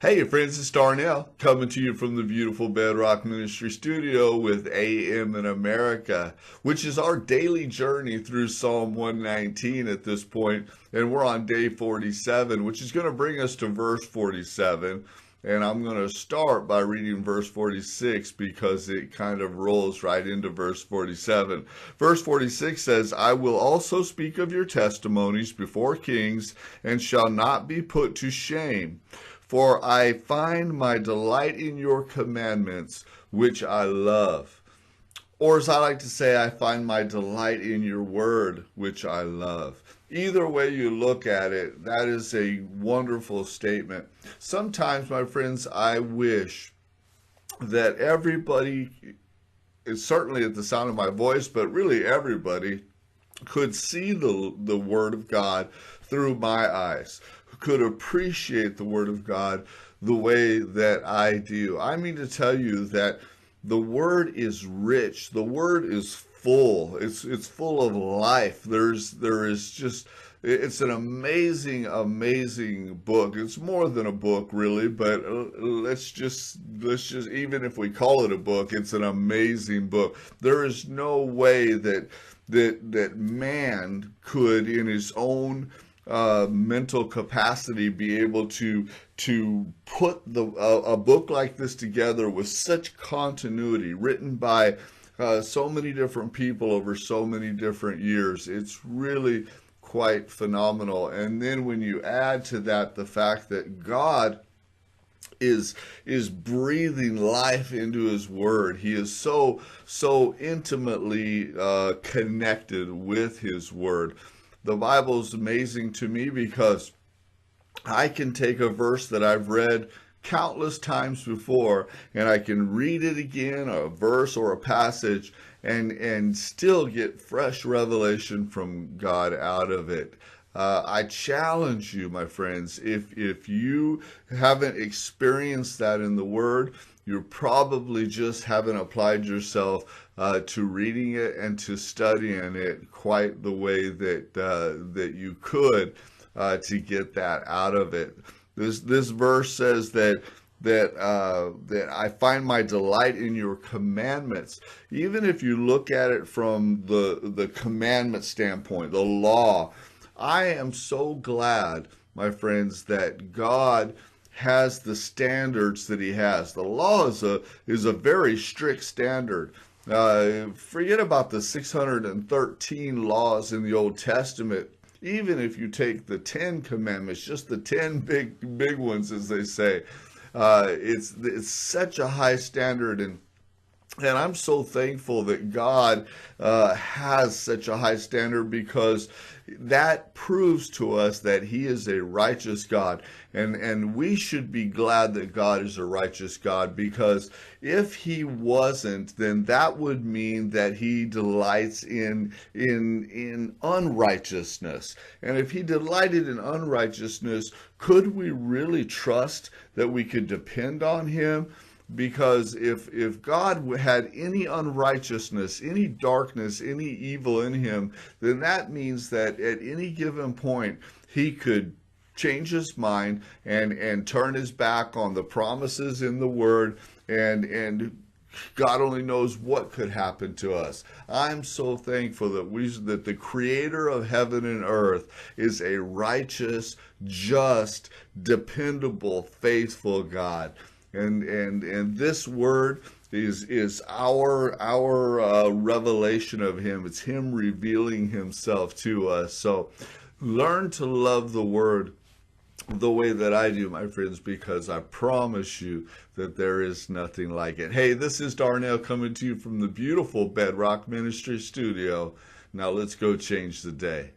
Hey friends, it's Darnell coming to you from the beautiful Bedrock Ministry studio with AM in America, which is our daily journey through Psalm 119 at this point, and we're on day 47, which is going to bring us to verse 47. And I'm going to start by reading verse 46 because it kind of rolls right into verse 47. Verse 46 says, I will also speak of your testimonies before kings and shall not be put to shame. For I find my delight in your commandments, which I love. Or as I like to say, I find my delight in your word, which I love. Either way you look at it, that is a wonderful statement. Sometimes, my friends, I wish that everybody, certainly at the sound of my voice, but really everybody, could see the Word of God through my eyes, could appreciate the Word of God the way that I do. I mean to tell you that the Word is rich. The Word is full. It's full of life. There is just it's an amazing book. It's more than a book, really, but let's just even if we call it a book, it's an amazing book. There is no way that man could, in his own mental capacity, be able to put a book like this together with such continuity, written by so many different people over so many different years. It's really quite phenomenal. And then when you add to that the fact that God is breathing life into his word. He is so intimately connected with his word. The Bible is amazing to me because I can take a verse that I've read countless times before and I can read it again, a verse or a passage, and still get fresh revelation from God out of it. I challenge you, my friends, if you haven't experienced that in the Word, you probably just haven't applied yourself to reading it and to studying it quite the way that you could to get that out of it. This verse says that I find my delight in your commandments. Even if you look at it from the commandment standpoint, the law, I am so glad, my friends, that God has the standards that he has. The law is a very strict standard. Forget about the 613 laws in the Old Testament. Even if you take the 10 commandments, just the 10 big ones, as they say, it's such a high standard, and I'm so thankful that God has such a high standard, because that proves to us that he is a righteous God. And we should be glad that God is a righteous God, because if he wasn't, then that would mean that he delights in unrighteousness. And if he delighted in unrighteousness, could we really trust that we could depend on him? Because if God had any unrighteousness, any darkness, any evil in him, then that means that at any given point he could change his mind and turn his back on the promises in the word, and God only knows what could happen to us. I'm so thankful that the creator of heaven and earth is a righteous, just, dependable, faithful God. And this word is our revelation of him. It's him revealing himself to us. So learn to love the word the way that I do, my friends, because I promise you that there is nothing like it. Hey, this is Darnell coming to you from the beautiful Bedrock Ministry studio. Now let's go change the day.